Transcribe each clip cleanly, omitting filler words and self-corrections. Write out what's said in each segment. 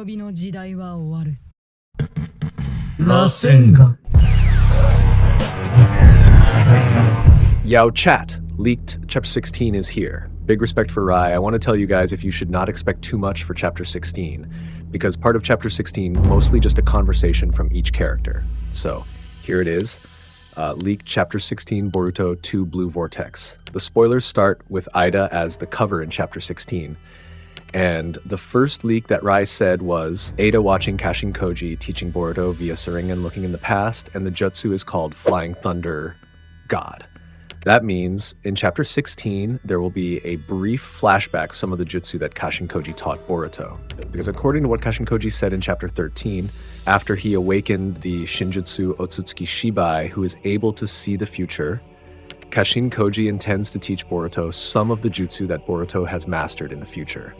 びの時代は終わる。螺旋が。 Yo, chat. Leaked Chapter 16 is here. Big respect for Rai. I want to tell you guys if you should not expect too much for Chapter 16, because part of Chapter 16 mostly just a conversation from each character. So, here it is. Leaked Chapter 16 Boruto 2 Blue Vortex. The spoilers start with Ida as the cover in Chapter 16. And the first leak that Rai said was Ada watching Kashin Koji teaching Boruto via Sharingan looking in the past, and the jutsu is called Flying Thunder God. That means in Chapter 16, there will be a brief flashback of some of the jutsu that Kashin Koji taught Boruto. Because according to what Kashin Koji said in Chapter 13, after he awakened the Shinjutsu Otsutsuki Shibai, who is able to see the future, Kashin Koji intends to teach Boruto some of the jutsu that Boruto has mastered in the future.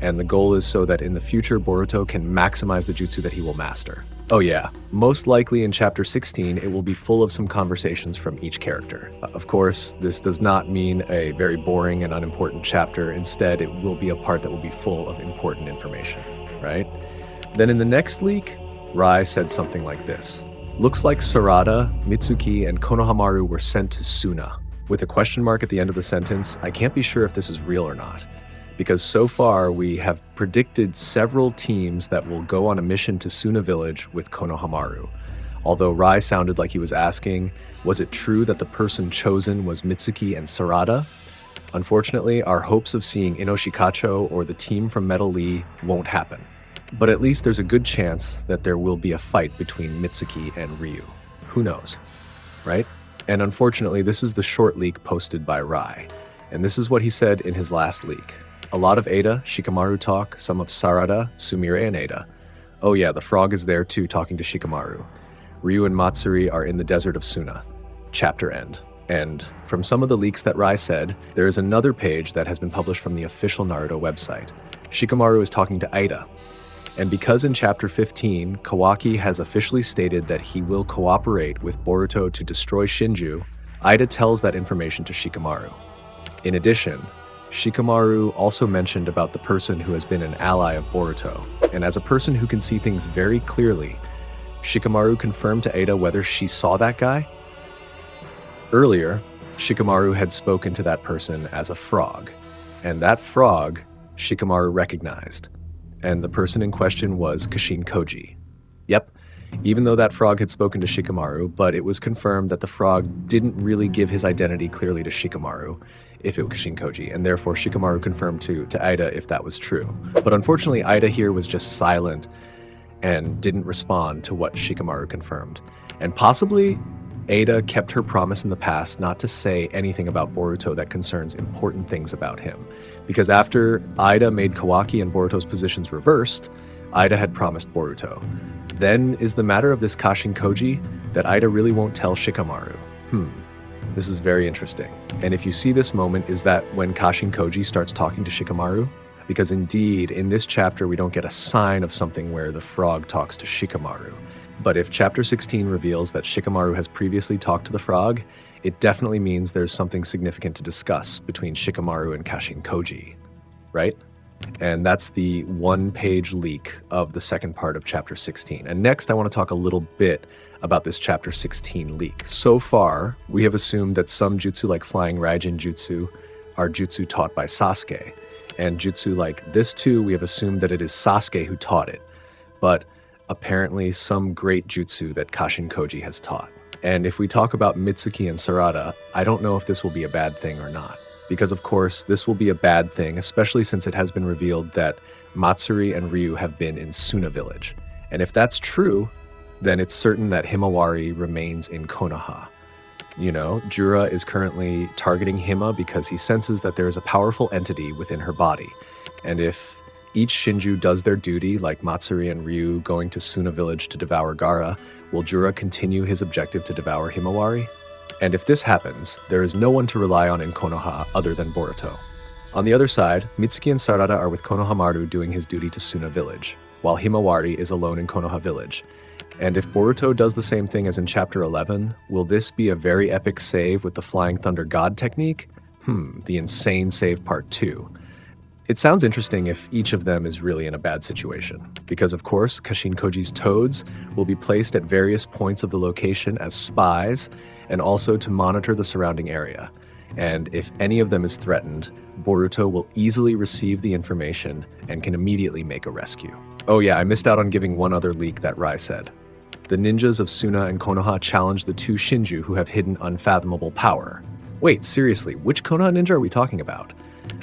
And the goal is so that in the future, Boruto can maximize the jutsu that he will master. Oh yeah, most likely in Chapter 16, it will be full of some conversations from each character. Of course, this does not mean a very boring and unimportant chapter. Instead, it will be a part that will be full of important information, right? Then in the next leak, Rai said something like this. Looks like Sarada, Mitsuki, and Konohamaru were sent to Suna. With a question mark at the end of the sentence, I can't be sure if this is real or not. Because so far, we have predicted several teams that will go on a mission to Suna Village with Konohamaru. Although Rai sounded like he was asking, was it true that the person chosen was Mitsuki and Sarada? Unfortunately, our hopes of seeing Inoshikacho or the team from Metal Lee won't happen. But at least there's a good chance that there will be a fight between Mitsuki and Ryu. Who knows, right? And unfortunately, this is the short leak posted by Rai. And this is what he said in his last leak. A lot of Ada, Shikamaru talk, some of Sarada, Sumire, and Ada. Oh yeah, the frog is there too, talking to Shikamaru. Ryu and Matsuri are in the desert of Suna. Chapter end. And from some of the leaks that Rai said, there is another page that has been published from the official Naruto website. Shikamaru is talking to Ida. And because in Chapter 15, Kawaki has officially stated that he will cooperate with Boruto to destroy Shinju, Ida tells that information to Shikamaru. In addition, Shikamaru also mentioned about the person who has been an ally of Boruto, and as a person who can see things very clearly, Shikamaru confirmed to Ada whether she saw that guy. Earlier, Shikamaru had spoken to that person as a frog, and that frog Shikamaru recognized, and the person in question was Kashin Koji. Yep, even though that frog had spoken to Shikamaru, but it was confirmed that the frog didn't really give his identity clearly to Shikamaru, if it was Kashin Koji, and therefore Shikamaru confirmed to Ida if that was true. But unfortunately, Ida here was just silent and didn't respond to what Shikamaru confirmed. And possibly, Ada kept her promise in the past not to say anything about Boruto that concerns important things about him. Because after Ida made Kawaki and Boruto's positions reversed, Ida had promised Boruto. Then is the matter of this Kashin Koji that Ida really won't tell Shikamaru. This is very interesting. And if you see this moment, is that when Kashin Koji starts talking to Shikamaru? Because indeed, in this chapter, we don't get a sign of something where the frog talks to Shikamaru. But if Chapter 16 reveals that Shikamaru has previously talked to the frog, it definitely means there's something significant to discuss between Shikamaru and Kashin Koji, right? And that's the one-page leak of the second part of Chapter 16. And next, I want to talk a little bit about this Chapter 16 leak. So far, we have assumed that some jutsu like Flying Raijin Jutsu are jutsu taught by Sasuke. And jutsu like this too, we have assumed that it is Sasuke who taught it. But apparently some great jutsu that Kashin Koji has taught. And if we talk about Mitsuki and Sarada, I don't know if this will be a bad thing or not. Because of course, this will be a bad thing, especially since it has been revealed that Matsuri and Ryu have been in Suna Village. And if that's true, then it's certain that Himawari remains in Konoha. You know, Jura is currently targeting Hima because he senses that there is a powerful entity within her body. And if each Shinju does their duty, like Matsuri and Ryu going to Suna Village to devour Gaara, will Jura continue his objective to devour Himawari? And if this happens, there is no one to rely on in Konoha other than Boruto. On the other side, Mitsuki and Sarada are with Konohamaru doing his duty to Suna Village, while Himawari is alone in Konoha Village. And if Boruto does the same thing as in Chapter 11, will this be a very epic save with the Flying Thunder God technique? The insane save part 2. It sounds interesting if each of them is really in a bad situation, because of course, Kashin Koji's toads will be placed at various points of the location as spies and also to monitor the surrounding area. And if any of them is threatened, Boruto will easily receive the information and can immediately make a rescue. Oh yeah, I missed out on giving one other leak that Rai said. The ninjas of Suna and Konoha challenge the two Shinju who have hidden unfathomable power. Wait, seriously, which Konoha ninja are we talking about?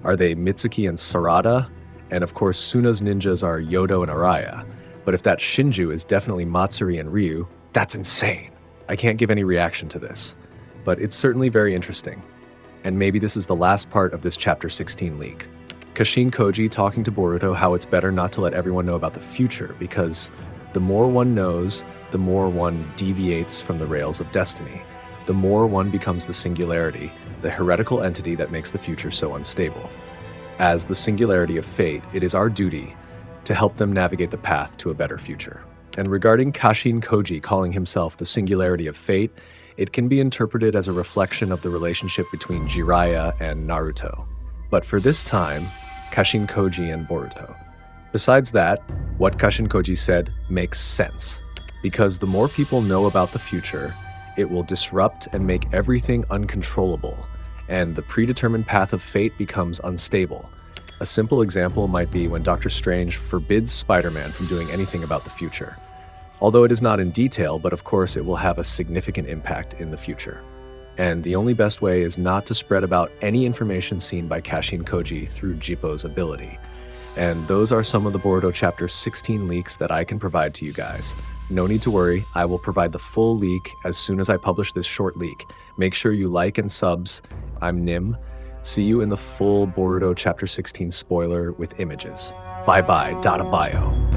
Are they Mitsuki and Sarada? And of course, Suna's ninjas are Yodo and Araya. But if that Shinju is definitely Matsuri and Ryu, that's insane. I can't give any reaction to this. But it's certainly very interesting. And maybe this is the last part of this Chapter 16 leak. Kashin Koji talking to Boruto how it's better not to let everyone know about the future, because the more one knows, the more one deviates from the rails of destiny. The more one becomes the singularity, the heretical entity that makes the future so unstable. As the singularity of fate, it is our duty to help them navigate the path to a better future. And regarding Kashin Koji calling himself the singularity of fate, it can be interpreted as a reflection of the relationship between Jiraiya and Naruto. But for this time, Kashin Koji and Boruto. Besides that, what Kashin Koji said makes sense, because the more people know about the future, it will disrupt and make everything uncontrollable, and the predetermined path of fate becomes unstable. A simple example might be when Dr. Strange forbids Spider-Man from doing anything about the future. Although it is not in detail, but of course it will have a significant impact in the future. And the only best way is not to spread about any information seen by Kashin Koji through Jippo's ability. And those are some of the Boruto Chapter 16 leaks that I can provide to you guys. No need to worry, I will provide the full leak as soon as I publish this short leak. Make sure you like and subs. I'm Nim. See you in the full Boruto Chapter 16 spoiler with images. Bye bye, Data Bio.